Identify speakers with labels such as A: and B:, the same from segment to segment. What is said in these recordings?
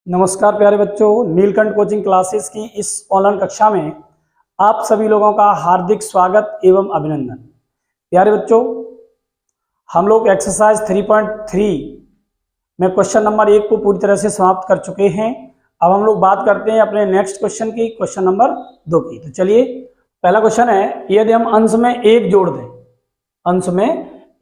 A: नमस्कार प्यारे बच्चों, नीलकंठ कोचिंग क्लासेस की इस ऑनलाइन कक्षा में आप सभी लोगों का हार्दिक स्वागत एवं अभिनंदन। प्यारे बच्चों, हम लोग एक्सरसाइज 3.3 में क्वेश्चन नंबर 1 को पूरी तरह से समाप्त कर चुके हैं। अब हम लोग बात करते हैं अपने नेक्स्ट क्वेश्चन की, क्वेश्चन नंबर 2 की। तो चलिए, पहला क्वेश्चन है, यदि हम अंश में 1 जोड़ दें, अंश में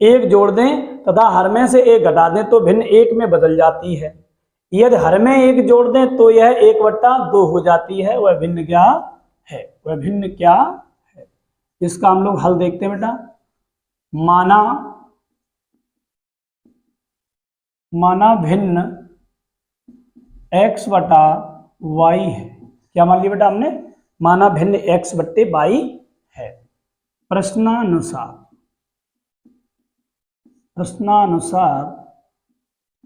A: 1 जोड़ दें तथा हर में से 1 घटा दें तो भिन्न 1 में बदल जाती है। यदि हर में 1 जोड़ दें तो यह 1/2 हो जाती है। वह भिन्न क्या है? वह भिन्न क्या है? इसका हम लोग हल देखते हैं बेटा। माना भिन्न x/y है। क्या मान लिया बेटा हमने? माना भिन्न x/y है। प्रश्नानुसार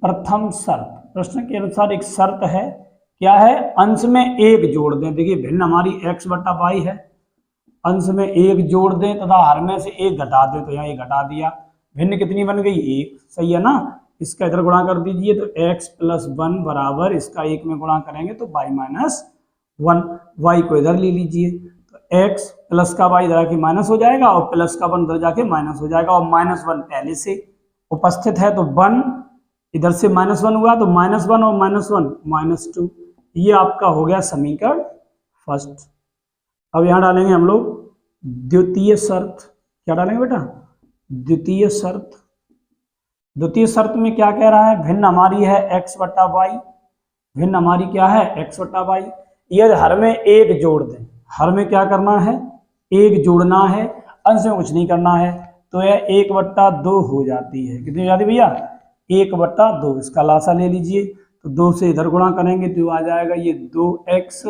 A: प्रथम शर्त, प्रश्न के अनुसार एक शर्त है। क्या है? अंश में 1 जोड़ दें। देखिए, भिन्न हमारी x/y है। अंश में 1 जोड़ दें तथा हर में से 1 घटा दें, तो यहाँ 1 घटा दिया। भिन्न कितनी बन गई? 1। सही है ना? इसका इधर गुणा कर दीजिए तो x + 1 बराबर, इसका 1 में गुणा करेंगे तो y - 1। y को इधर ले लीजिए तो x प्लस का y इधर आके माइनस हो जाएगा और प्लस का 1 इधर जाके माइनस हो जाएगा, और -1 पहले से उपस्थित है तो 1 इधर से -1 हुआ तो -1 और -1 -2। ये आपका हो गया समीकरण फर्स्ट। अब यहां डालेंगे हम लोग द्वितीय शर्त। क्या डालेंगे बेटा? द्वितीय शर्त। द्वितीय शर्त में क्या कह रहा है? भिन्न हमारी है x/y। भिन्न हमारी क्या है? x/y। यदि हर में 1 जोड़ दें, हर में क्या करना है? 1 जोड़ना है, अंश में कुछ नहीं करना है, तो यह 1/2 हो जाती है। कितनी हो जाती है भैया? 1/2। इसका लासा ले लीजिए तो 2 से इधर गुणा करेंगे तो आ जाएगा ये 2x,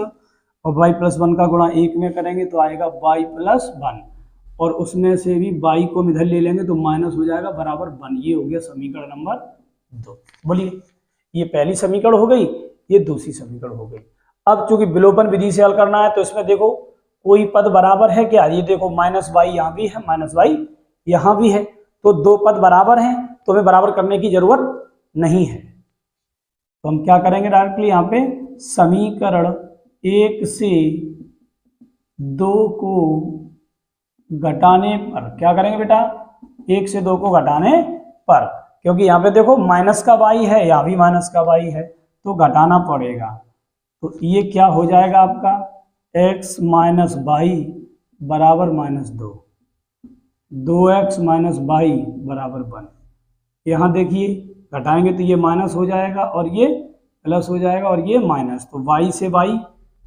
A: और y + 1 का गुणा 1 में करेंगे तो आएगा y + 1, और उसमें से भी y को इधर ले लेंगे तो माइनस हो जाएगा बराबर 1। ये हो गया समीकरण नंबर 2। बोलिए, ये पहली समीकरण हो गई, ये दूसरी समीकरण हो गई। अब चूंकि विलोपन विधि से हल करना है तो इसमें देखो कोई पद बराबर है क्या? ये देखो -y यहाँ भी है, -y यहाँ भी है, तो 2 पद बराबर हैं, तो हमें बराबर करने की जरूरत नहीं है। तो हम क्या करेंगे? डायरेक्टली यहाँ पे समीकरण 1 से 2 को घटाने पर क्या करेंगे बेटा? 1 से 2 को घटाने पर, क्योंकि यहाँ पे देखो माइनस का y है, यहाँ भी माइनस का y है, तो घटाना पड़ेगा। तो ये क्या हो जाएगा आपका? x - y बराबर -2, 2x - y बराबर 1। यहाँ देखिए घटाएंगे तो ये माइनस हो जाएगा और ये प्लस हो जाएगा और ये माइनस, तो y से y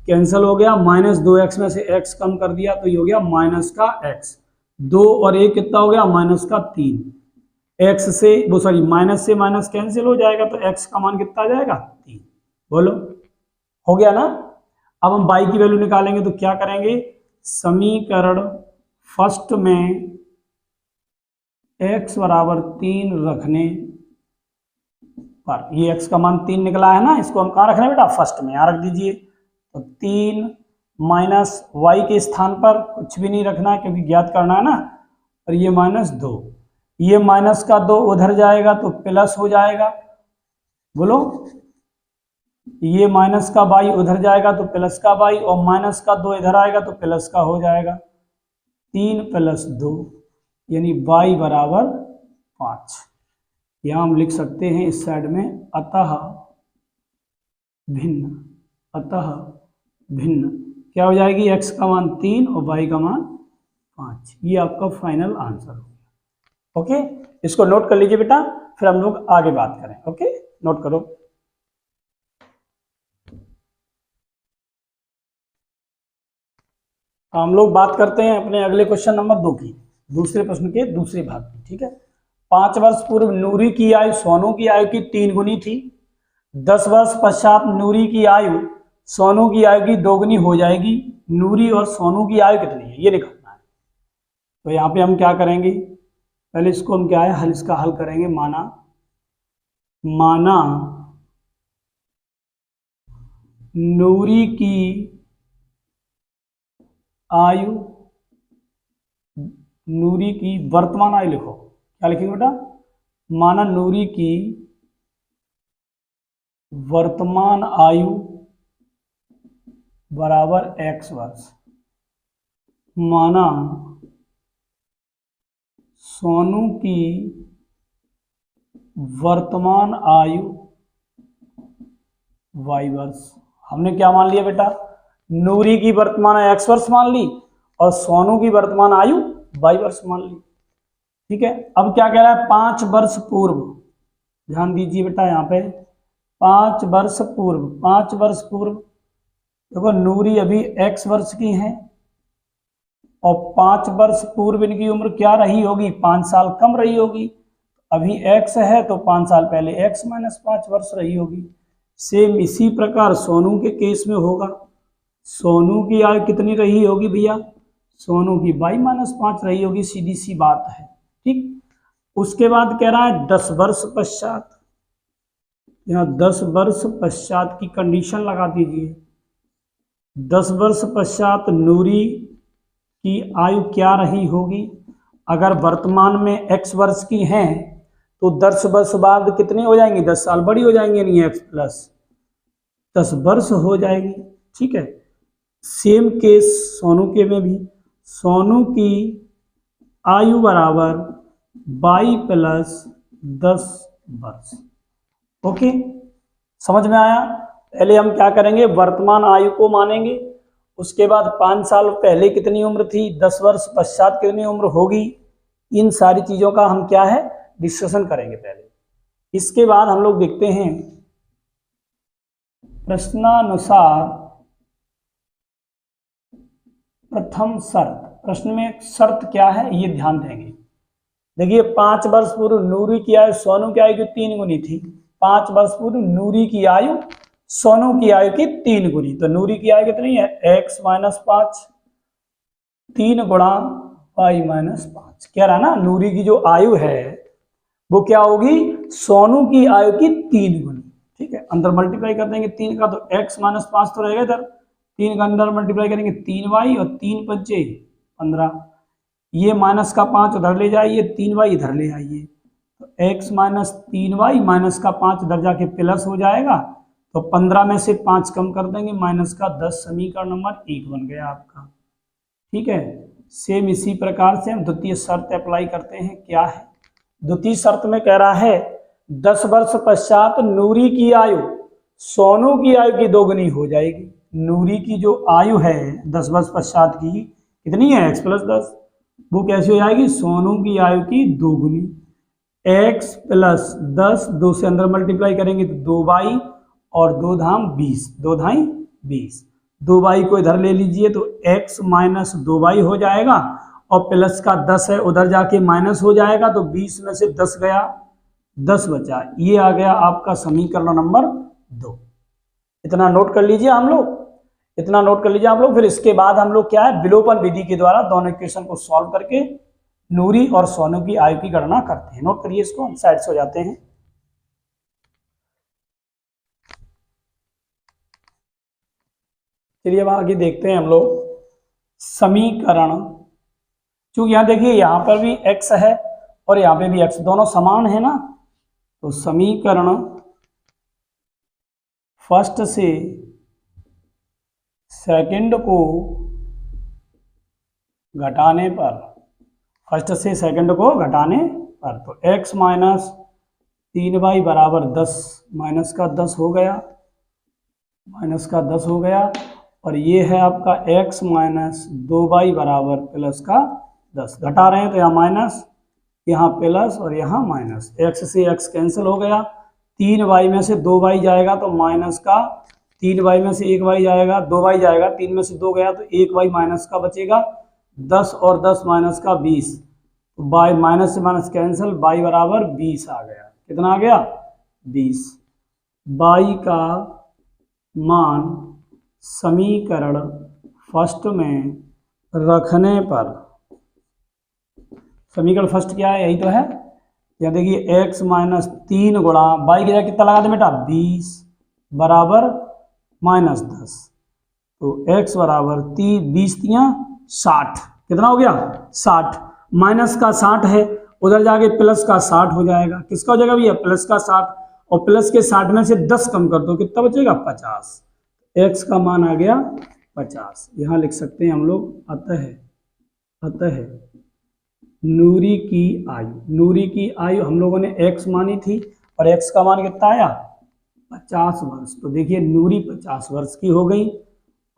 A: कैंसिल हो गया। -2x में से x कम कर दिया तो ये हो गया -x। 2 और 1 कितना हो गया? -3। x से वो सॉरी माइनस से माइनस कैंसिल हो जाएगा तो x का मान कितना आ जाएगा? 3। बोलो, हो गया ना? अब हम y की वैल्यू निकालेंगे तो क्या करेंगे? समीकरण फर्स्ट में x बराबर 3 रखने पर, ये x का मान 3 निकला है ना, इसको हम कहाँ रखना है बेटा? फर्स्ट में, यहाँ रख दीजिए। तो 3 माइनस y के स्थान पर कुछ भी नहीं रखना है क्योंकि ज्ञात करना है ना, और ये -2, ये माइनस का 2 उधर जाएगा तो प्लस हो जाएगा। बोलो, ये माइनस का y उधर जाएगा तो प्लस का y, और माइनस का 2 इधर आएगा तो प्लस का हो जाएगा। 3 + 2 यानी y बराबर 5। यहाँ हम लिख सकते हैं इस साइड में अतः भिन्न क्या हो जाएगी? x का मान 3 और y का मान 5। ये आपका फाइनल आंसर हो गया। ओके, इसको नोट कर लीजिए बेटा, फिर हम लोग आगे बात करें। ओके, नोट करो। हम लोग बात करते हैं अपने अगले क्वेश्चन नंबर 2 की, दूसरे प्रश्न के दूसरे भाग की। ठीक है, 5 वर्ष पूर्व नूरी की आयु सोनू की आयु की 3 गुनी थी। 10 वर्ष पश्चात नूरी की आयु सोनू की आयु की 2 गुनी हो जाएगी। नूरी और सोनू की आयु कितनी है ये निकालना है। तो यहाँ पे हम क्या करेंगे? पहले इसको हम क्या है इसका हल करेंगे। माना नूरी की आयु, नूरी की वर्तमान आयु लिखो। क्या लिखेंगे बेटा? माना नूरी की वर्तमान आयु बराबर x वर्ष, माना सोनू की वर्तमान आयु y वर्ष। हमने क्या मान लिया बेटा, नूरी की वर्तमान आयु x वर्ष मान ली और सोनू की वर्तमान आयु y वर्ष मान ली। ठीक है, अब क्या कह रहा है, 5 वर्ष पूर्व, ध्यान दीजिए बेटा यहाँ पे 5 वर्ष पूर्व, 5 वर्ष पूर्व देखो नूरी अभी x वर्ष की है और 5 वर्ष पूर्व इनकी उम्र क्या रही होगी, 5 साल कम रही होगी। अभी x है तो 5 साल पहले x माइनस 5 वर्ष रही होगी। सेम इसी प्रकार सोनू के केस में होगा, सोनू की आयु कितनी रही होगी भैया, सोनू की y माइनस 5 रही होगी, सीधी सी बात है। ठीक, उसके बाद कह रहा है 10 वर्ष पश्चात, यहाँ 10 वर्ष पश्चात की कंडीशन लगा दीजिए। 10 वर्ष पश्चात नूरी की आयु क्या रही होगी, अगर वर्तमान में x वर्ष की हैं तो 10 वर्ष बाद कितनी हो जाएंगी, 10 साल बड़ी हो जाएंगी, नहीं x प्लस 10 वर्ष हो जाएगी। ठीक है, सेम केस सोनू के में भी, सोनू की आयु बराबर y प्लस 10 वर्ष। ओके, समझ में आया। पहले हम क्या करेंगे, वर्तमान आयु को मानेंगे, उसके बाद 5 साल पहले कितनी उम्र थी, 10 वर्ष पश्चात कितनी उम्र होगी, इन सारी चीजों का हम क्या है डिस्कशन करेंगे पहले। इसके बाद हम लोग देखते हैं प्रश्नानुसार प्रथम शर्त। प्रश्न में शर्त क्या है ये ध्यान देंगे। देखिए 5 वर्ष पूर्व नूरी की आयु सोनू की आयु की 3 गुनी थी, 5 वर्ष पूर्व नूरी की आयु सोनू की आयु की 3 गुनी, तो नूरी की आयु कितनी है x माइनस 5, 3 गुणा y माइनस 5। कह रहा है ना नूरी की जो आयु है वो क्या होगी, सोनू की आयु की 3 गुनी। ठीक है, अंदर मल्टीप्लाई कर देंगे 3 का तो x माइनस 5 तो रहेगा इधर, 3 का अंदर मल्टीप्लाई करेंगे 3y और 3 पंचे 15, ये माइनस का 5 उधर ले जाइए, 3y इधर ले आइए, तो x माइनस 3y माइनस का 5 इधर जाके प्लस हो जाएगा, तो 15 में से 5 कम कर देंगे, माइनस का 10, समीकरण नंबर 1 बन गया आपका। ठीक है, सेम इसी प्रकार से हम द्वितीय शर्त अप्लाई करते हैं। क्या है द्वितीय शर्त में, कह रहा है 10 वर्ष पश्चात नूरी की आयु सोनू की आयु की 2 गुनी हो जाएगी। नूरी की जो आयु है 10 वर्ष पश्चात की कितनी है x प्लस 10, वो कैसे हो जाएगी, सोनू की आयु की 2 गुनी, x प्लस 10, 2 से अंदर मल्टीप्लाई करेंगे तो 2y और 2 धाम 20, 2 धाई 20, 2y को इधर ले लीजिए तो x माइनस 2y हो जाएगा और प्लस का 10 है उधर जाके माइनस हो जाएगा, तो 20 में से 10 गया, 10 बचा, ये आ गया आपका समीकरण नंबर 2। इतना नोट कर लीजिए हम लोग, इतना नोट कर लीजिए आप लोग। फिर इसके बाद हम लोग क्या है विलोपन विधि के द्वारा दोनों इक्वेशन को सॉल्व करके नूरी और सोनू की आयु की गणना करते हैं। नोट करिए इसको, हम साइड से हो जाते हैं। चलिए अब आगे देखते हैं हम लोग समीकरण। चूंकि यहाँ देखिए यहाँ पर भी x है और यहाँ पे भी x, दोनों समान है ना, तो समीकरण फर्स्ट से सेकंड को घटाने पर, फर्स्ट से सेकंड को घटाने पर, तो x माइनस 3y बराबर 10, माइनस का 10 हो गया, माइनस का 10 हो गया, और ये है आपका x माइनस 2y बराबर प्लस का 10। घटा रहे हैं तो यहाँ माइनस, यहाँ प्लस और यहाँ माइनस, x से x कैंसिल हो गया, 3y में से 2y जाएगा तो माइनस का, 3y में से 1y जाएगा, 2y जाएगा, 3 में से 2 गया तो 1y माइनस का बचेगा, 10 और 10 माइनस का 20, तो y माइनस से माइनस कैंसिल, y बराबर 20 आ गया। कितना आ गया 20। y का मान समीकरण फर्स्ट में रखने पर, समीकरण फर्स्ट क्या है, यही तो है। या देखिए x माइनस 3 गुणा y की जगह कितना लगा दे बेटा 20 बराबर माइनस 10, तो x बराबर 20 तियां 60, कितना हो गया 60, माइनस का 60 है उधर जाके प्लस का 60 हो जाएगा, किसका हो जाएगा भैया प्लस का 60, और प्लस के 60 में से 10 कम कर दो, कितना बचेगा 50। x का मान आ गया 50। यहाँ लिख सकते हैं हम लोग अतः नूरी की आयु हम लोगों ने x मानी थी और x का मान कितना आया 50 वर्ष। तो देखिए नूरी 50 वर्ष की हो गई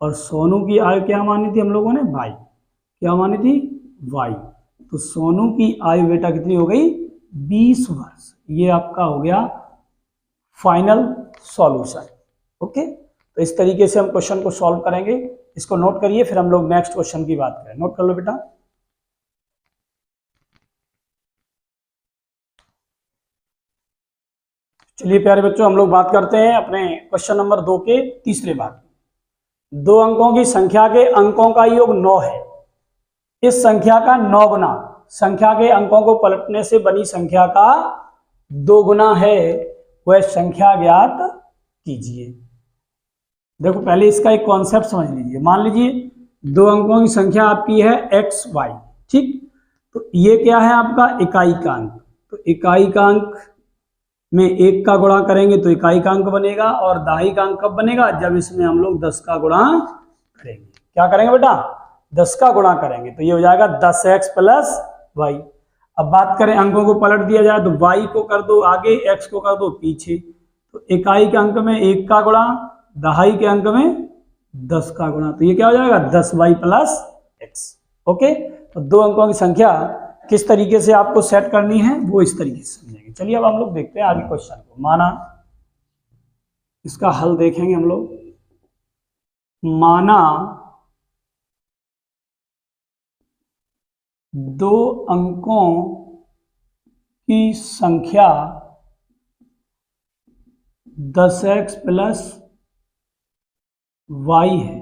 A: और सोनू की आयु क्या मानी थी हम लोगों ने y, क्या मानी थी y। तो सोनू की आयु बेटा कितनी हो गई 20 वर्ष। ये आपका हो गया फाइनल सॉल्यूशन। ओके, तो इस तरीके से हम क्वेश्चन को सॉल्व करेंगे। इसको नोट करिए, फिर हम लोग नेक्स्ट क्वेश्चन की बात करें। नोट कर लो बेटा। चलिए प्यारे बच्चों, हम लोग बात करते हैं अपने क्वेश्चन नंबर 2 के तीसरे भाग। 2 अंकों की संख्या के अंकों का योग 9 है। इस संख्या का 9 गुना संख्या के अंकों को पलटने से बनी संख्या का 2 गुना है, वह संख्या ज्ञात कीजिए। देखो पहले इसका एक कॉन्सेप्ट समझ लीजिए। मान लीजिए 2 अंकों की संख्या आपकी है एक्स वाई, ठीक। तो ये क्या है आपका इकाई का अंक। तो इकाई का अंक में 1 का गुणा करेंगे तो इकाई का अंक बनेगा, और दहाई का अंक कब बनेगा जब इसमें हम लोग 10 का गुणा करेंगे। क्या करेंगे बेटा 10 का गुणा करेंगे, तो ये हो जाएगा 10x प्लस वाई। अब बात करें अंकों को पलट दिया जाए तो y को कर दो आगे, x को कर दो पीछे। तो इकाई के अंक में 1 का गुणा, दहाई के अंक में 10 का गुणा, तो ये क्या हो जाएगा 10y प्लस x। ओके, तो 2 अंकों की संख्या किस तरीके से आपको सेट करनी है वो इस तरीके से समझेंगे। चलिए अब हम लोग देखते हैं आगे क्वेश्चन को। माना इसका हल देखेंगे हम लोग। माना 2 अंकों की संख्या 10x प्लस y है।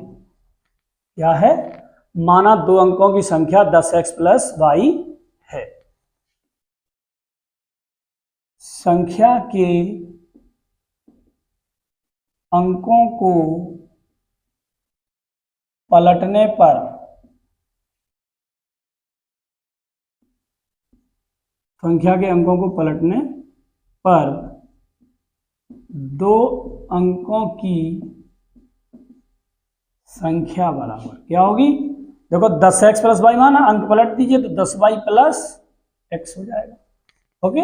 A: क्या है? माना 2 अंकों की संख्या 10x प्लस y है। संख्या के अंकों को पलटने पर संख्या के अंकों को पलटने पर 2 अंकों की संख्या बराबर क्या होगी? देखो 10x प्लस वाई माना, अंक पलट दीजिए तो 10y प्लस x हो जाएगा। ओके,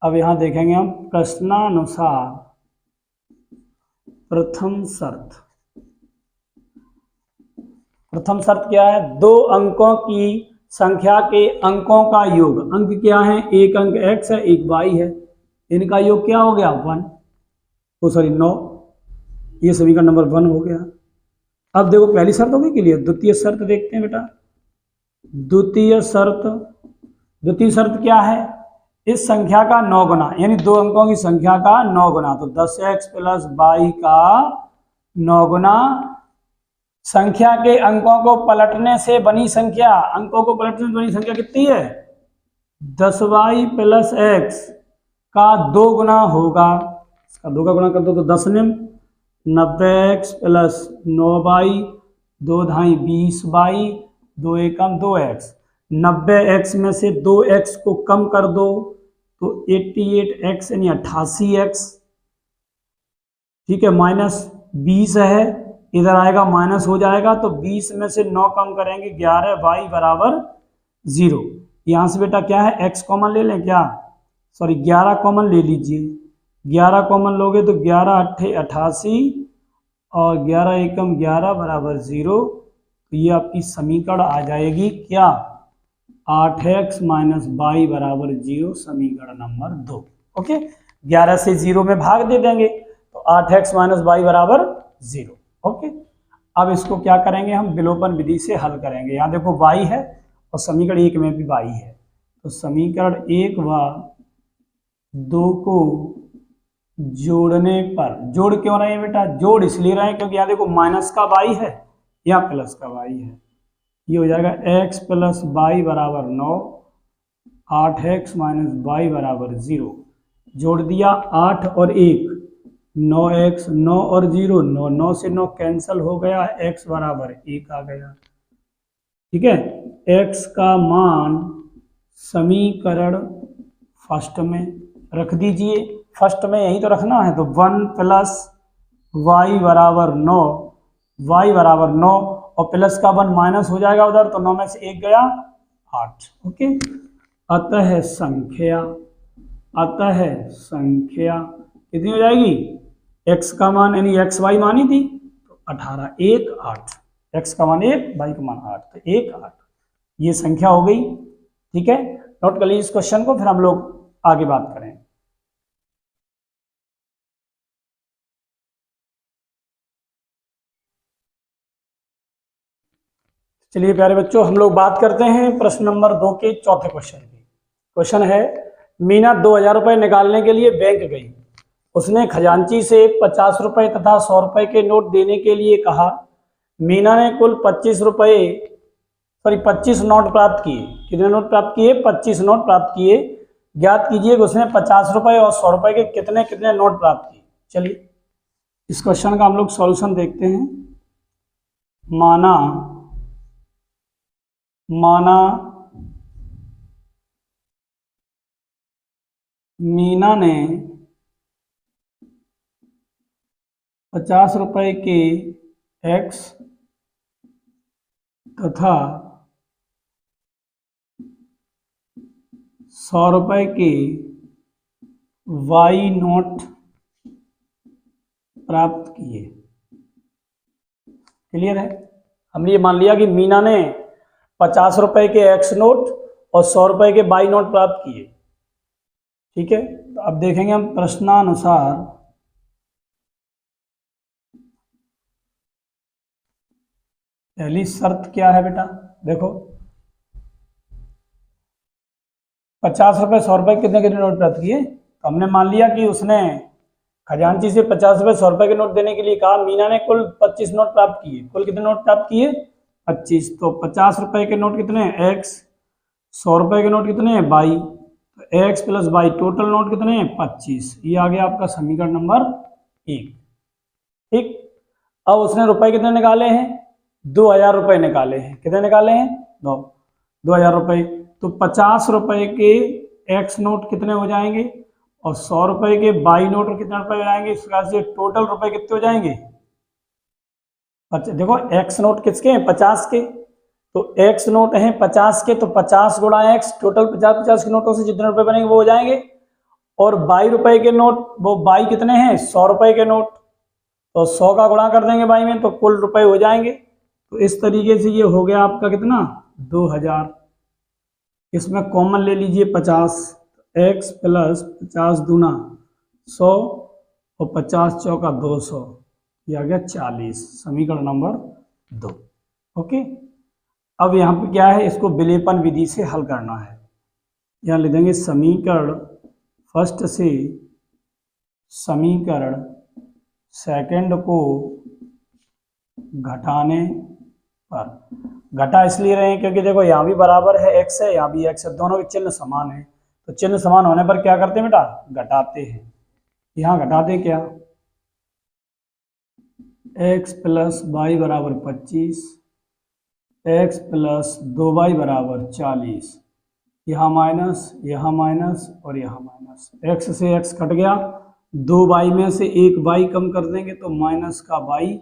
A: अब यहां देखेंगे हम प्रश्नानुसार प्रथम शर्त। प्रथम शर्त क्या है? 2 अंकों की संख्या के अंकों का योग, अंक क्या है? एक अंक x है, एक y है, इनका योग क्या हो गया 1, ओ सॉरी 9, ये सभी का नंबर 1 हो गया। अब देखो पहली शर्त हो गई क्लियर। द्वितीय शर्त देखते हैं बेटा। द्वितीय शर्त क्या है? इस संख्या का 9 गुना, यानी 2 अंकों की संख्या का 9 गुना, तो 10x प्लस y का 9 गुना संख्या के अंकों को पलटने से बनी संख्या, अंकों को पलटने से बनी संख्या कितनी है? 10y प्लस x का 2 गुना होगा। इसका 2 का गुना कर दो तो 10 निम, 90x प्लस 9y, 2 ढाई 20y, 2 एकम 2x। 90x में से 2x को कम कर दो तो 88x यानी 88x, ठीक है। माइनस 20 है, इधर आएगा माइनस हो जाएगा, तो 20 में से 9 कम करेंगे 11y बराबर 0। यहाँ से बेटा क्या है x कॉमन ले लें क्या? सॉरी 11 कॉमन ले लीजिए। 11 कॉमन लोगे तो 11 अट्ठे 88 और 11 एकम 11 बराबर 0। तो ये आपकी समीकरण आ जाएगी क्या? 8x माइनस y बराबर 0, समीकरण नंबर 2। ओके, 11 से 0 में भाग दे देंगे तो 8x माइनस y बराबर 0। ओके, अब इसको क्या करेंगे हम? विलोपन विधि से हल करेंगे। यहाँ देखो y है और समीकरण 1 में भी y है, तो समीकरण 1 व 2 को जोड़ने पर, जोड़ क्यों रहे हैं बेटा? जोड़ इसलिए रहे हैं क्योंकि यहाँ देखो माइनस का y है, यहाँ प्लस का y है। ये हो जाएगा x प्लस y बराबर 9, 8x माइनस y बराबर 0। जोड़ दिया 8 और 1, 9x, 9 और 0, 9, 9 से 9 कैंसिल हो गया, x बराबर 1 आ गया। ठीक है, x का मान समीकरण फर्स्ट में रख दीजिए, फर्स्ट में यही तो रखना है, तो 1 प्लस वाई बराबर 9, वाई बराबर 9 और प्लस का 1 माइनस हो जाएगा उधर, तो 9 में से 1 गया 8। ओके, अतः संख्या कितनी हो जाएगी, x का मान यानी एक्स वाई मानी थी तो 18, 1 8, x का मान 1, y का मान 8, तो 1 8 ये संख्या हो गई। ठीक है, नोट कर लीजिए इस क्वेश्चन को, फिर हम लोग आगे बात करें। चलिए प्यारे बच्चों, हम लोग बात करते हैं प्रश्न नंबर 2 के चौथे क्वेश्चन की। क्वेश्चन है, मीना 2000 रुपए निकालने के लिए बैंक गई। उसने खजांची से 50 रुपए तथा 100 रुपए के नोट देने के लिए कहा। मीना ने कुल 25 नोट प्राप्त किए। कितने नोट प्राप्त किए, 25 नोट प्राप्त किए। ज्ञात कीजिए कि उसने 50 रुपए और 100 रुपए के कितने कितने नोट प्राप्त किए। चलिए इस क्वेश्चन का हम लोग सॉल्यूशन देखते हैं। माना मीना ने 50 रुपए के x तथा 100 रुपए के y नोट प्राप्त किए। क्लियर है, हमने ये मान लिया कि मीना ने 50 रुपए के x नोट और 100 रुपए के y नोट प्राप्त किए। ठीक है, तो अब देखेंगे हम प्रश्नानुसार पहली शर्त क्या है बेटा। देखो 50 रुपए 100 रुपए कितने कितने नोट प्राप्त किए, तो हमने मान लिया कि उसने खजांची से 50 रुपए 100 रुपए के नोट देने के लिए कहा। मीना ने कुल 25 नोट प्राप्त किए। कुल कितने नोट प्राप्त किए, 25। तो 50 रुपए के नोट कितने हैं, x, 100 रुपए के नोट कितने हैं, y, तो x plus y, total note कितने हैं, 25। ये आ गया आपका समीकरण नंबर 1। ठीक, अब उसने रुपए कितने निकाले हैं, 2000 रुपए निकाले हैं। कितने निकाले हैं, 2000 रुपए। तो 50 रुपए के x नोट कितने हो जाएंगे और 100 रुपए के y नोट कितने रुपए हो जाएंगे, इस प्रकार से टोटल रुपए कितने हो जाएंगे। अच्छा देखो x नोट किसके हैं, 50 के, तो x नोट हैं 50 के, तो 50 गुणा x, टोटल 50 के नोटों से जितने रुपए बनेंगे वो हो जाएंगे। और 22 रुपए के नोट, वो y कितने हैं, 100 रुपए के नोट, तो 100 का गुणा कर देंगे y में, तो कुल रुपए हो जाएंगे। तो इस तरीके से ये हो गया आपका कितना, 2000। इसमें कॉमन ले लीजिए 50, x प्लस 50 दूना 100 और 50 चौका 200, ये आ गया 40, समीकरण नंबर 2। ओके, अब यहाँ पे क्या है, इसको विलेपन विधि से हल करना है। यहाँ लिख देंगे समीकरण फर्स्ट से समीकरण सेकंड को घटाने पर, घटा इसलिए रहे हैं क्योंकि देखो यहाँ भी बराबर है x है, यहाँ भी x है, दोनों के चिन्ह समान है। तो चिन्ह समान होने पर क्या करते हैं बेटा, घटाते हैं। यहाँ घटाते क्या, x प्लस वाई बराबर 25, x प्लस 2y बराबर 40, यहाँ माइनस और यहाँ माइनस, x से x कट गया, 2y में से 1y कम कर देंगे तो माइनस का y,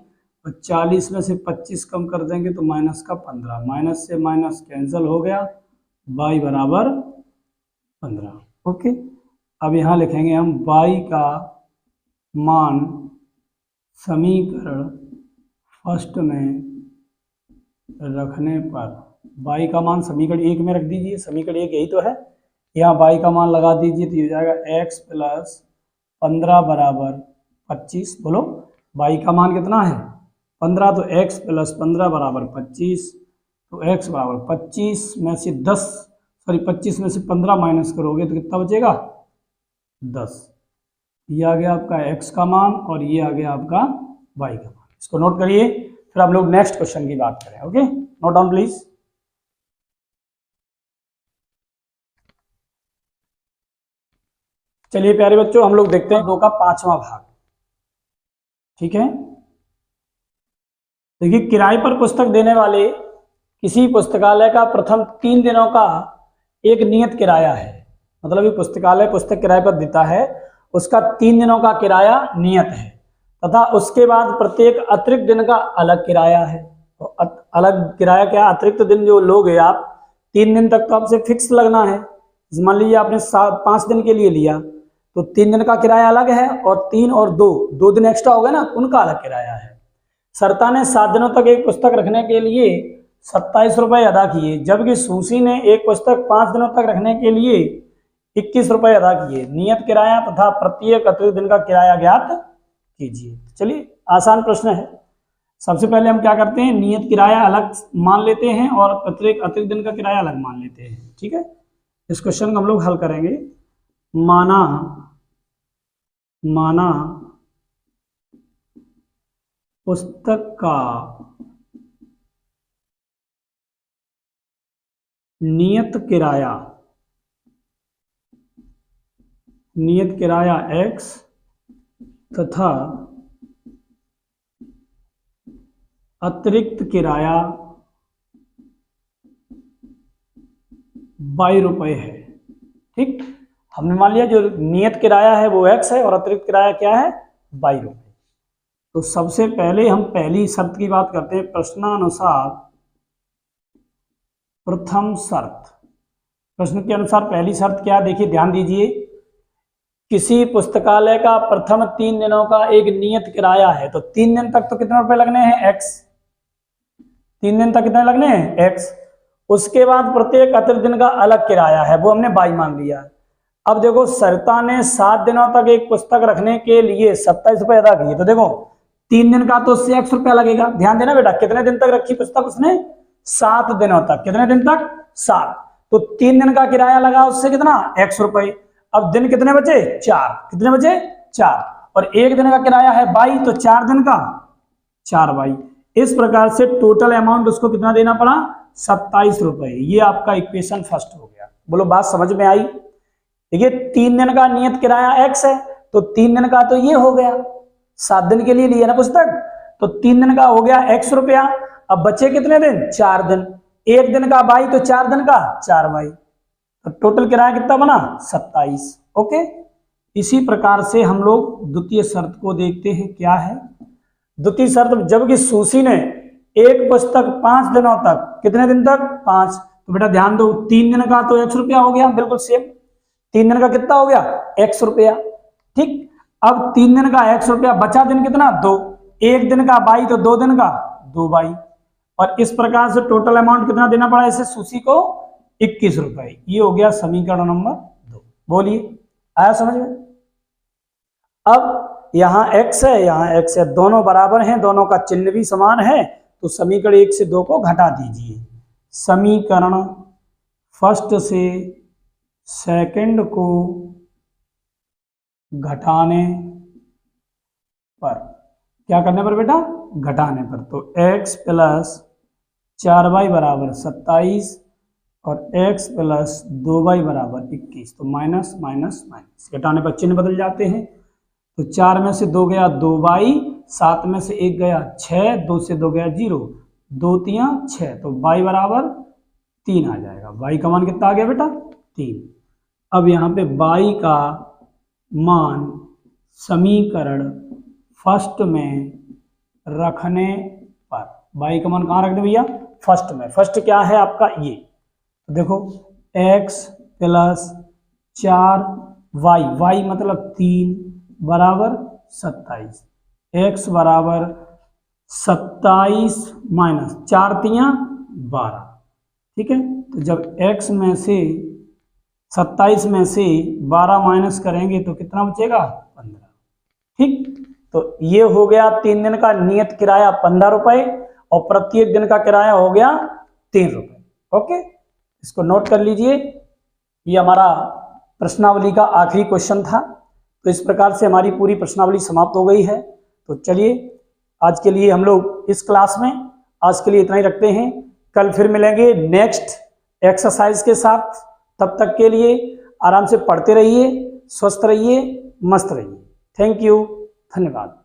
A: और 40 में से 25 कम कर देंगे तो माइनस का 15, माइनस से माइनस कैंसिल हो गया, y बराबर 15। ओके, अब यहाँ लिखेंगे हम y का मान समीकरण फर्स्ट में रखने पर, y का मान समीकरण 1 में रख दीजिए, समीकरण 1 यही तो है। यहाँ y का मान लगा दीजिए तो ये हो जाएगा x प्लस 15 बराबर 25। बोलो y का मान कितना है, 15, तो x प्लस 15 बराबर 25, तो x बराबर 25 में से 25 में से 15 माइनस करोगे तो कितना बचेगा, 10। ये आ गया आपका x का मान और ये आ गया आपका y का मान। इसको नोट करिए, फिर हम लोग नेक्स्ट क्वेश्चन की बात करें। Okay, note down please. चलिए प्यारे बच्चों, हम लोग देखते हैं 2 का 5वां भाग। ठीक है, देखिए किराए पर पुस्तक देने वाले किसी पुस्तकालय का प्रथम 3 दिनों का एक नियत किराया है। मतलब ये पुस्तकालय पुस्तक किराए पर देता है उसका 3 दिनों का किराया नियत है तथा उसके बाद प्रत्येक अतिरिक्त दिन का अलग किराया है। तो अलग किराया क्या, अतिरिक्त दिन जो लोगे आप 3 दिन तक तो आपसे फिक्स लगना है। मान लीजिए आपने 5 दिन के लिए लिया तो 3 दिन का किराया अलग है और 3 और 2 दिन एक्स्ट्रा हो गए ना, उनका अलग किराया है। सरता ने 7 दिनों तक एक पुस्तक रखने के लिए 27 रुपये अदा किए, जबकि सूसी ने एक पुस्तक 5 दिनों तक रखने के लिए 21 रुपये अदा किए। नियत किराया तथा प्रत्येक अतिरिक्त दिन का किराया ज्ञात कीजिए। चलिए आसान प्रश्न है। सबसे पहले हम क्या करते हैं, नियत किराया अलग मान लेते हैं और प्रत्येक अतिरिक्त दिन का किराया अलग मान लेते हैं। ठीक है, इस क्वेश्चन को हम लोग हल करेंगे। माना पुस्तक का नियत किराया x तथा अतिरिक्त किराया 22 रुपये है। ठीक, हमने मान लिया जो नियत किराया है वो x है और अतिरिक्त किराया क्या है, 22 रुपये। तो सबसे पहले हम पहली शर्त की बात करते हैं। प्रश्नानुसार प्रथम शर्त, प्रश्न के अनुसार पहली शर्त क्या, देखिए ध्यान दीजिए। किसी पुस्तकालय का प्रथम 3 दिनों का एक नियत किराया है, तो 3 दिन तक तो कितने रुपए लगने हैं, x। 3 दिन तक कितने लगने हैं, x। उसके बाद प्रत्येक अतिरिक्त दिन का अलग किराया है, वो हमने 22 मान लिया। अब देखो सरिता ने 7 दिनों तक एक पुस्तक रखने के लिए 27 रुपये अदा किए, तो देखो 3 दिन का तो उससे x रुपया लगेगा। ध्यान देना बेटा, कितने दिन तक रखी पुस्तक उसने, 7 दिनों तक। कितने दिन तक, 7। तो 3 दिन का किराया लगा उससे कितना, x रुपये। अब दिन कितने बचे, 4। कितने बचे, 4। और एक दिन का किराया है 22, तो 4 दिन का 4 22। इस प्रकार से टोटल अमाउंट उसको कितना देना पड़ा, 27 रुपये। ये आपका इक्वेशन फर्स्ट हो गया। बोलो बात समझ में आई। देखिए 3 दिन का नियत किराया x है, तो 3 दिन का तो ये हो गया, 7 दिन के लिए लिया ना पुस्तक, तो 3 दिन का हो गया x रुपया। अब बचे कितने दिन, 4 दिन। एक दिन का 22, तो 4 दिन का 4 22। तो टोटल किराया कितना बना, 27। ओके, इसी प्रकार से हम लोग द्वितीय शर्त को देखते हैं क्या है। द्वितीय शर्त, जबकि सुशी ने एक पुस्तक 5 दिनों तक, कितने दिन तक, 5। तो बेटा ध्यान दो, 3 दिन का तो x रुपया हो गया, बिल्कुल सेम। 3 दिन का कितना हो गया, x रुपया। ठीक, अब 3 दिन का x रुपया, बचा दिन कितना, 2। एक दिन का 22, तो 2 दिन का 2 22। और इस प्रकार से टोटल अमाउंट कितना देना पड़ा इसे, सुशी को 21 रुपए। ये हो गया समीकरण नंबर 2। बोलिए, आया समझ में। अब यहाँ x है, यहाँ x है, दोनों बराबर हैं, दोनों का चिन्ह भी समान है, तो समीकरण 1 से 2 को घटा दीजिए। समीकरण फर्स्ट से सेकंड को घटाने पर, क्या करने पर बेटा, घटाने पर, तो x प्लस 4y बराबर 27 और x प्लस 2y बराबर 21। तो माइनस माइनस माइनस, घटाने पर चिन्ह बदल जाते हैं। तो 4 में से 2 गया 2y, 7 में से 1 गया 6, 2 से 2 गया 0, 2 3 6, तो y बराबर 3 आ जाएगा। y का मान कितना आ गया बेटा, 3। अब यहाँ पे y का मान समीकरण फर्स्ट में रखने पर, y का मान कहाँ रख दे भैया, फर्स्ट में। फर्स्ट क्या है आपका, ये देखो x प्लस 4y, y मतलब 3 बराबर 27, x बराबर 27 माइनस 4 3 12। ठीक है, तो जब x में से 27 में से 12 माइनस करेंगे तो कितना बचेगा, 15। ठीक, तो ये हो गया 3 दिन का नियत किराया 15 रुपए और प्रत्येक दिन का किराया हो गया 3 रुपए। ओके, इसको नोट कर लीजिए। ये हमारा प्रश्नावली का आखिरी क्वेश्चन था। तो इस प्रकार से हमारी पूरी प्रश्नावली समाप्त हो गई है। तो चलिए आज के लिए हम लोग इस क्लास में आज के लिए इतना ही रखते हैं। कल फिर मिलेंगे नेक्स्ट एक्सरसाइज के साथ। तब तक के लिए आराम से पढ़ते रहिए, स्वस्थ रहिए, मस्त रहिए। थैंक यू, धन्यवाद।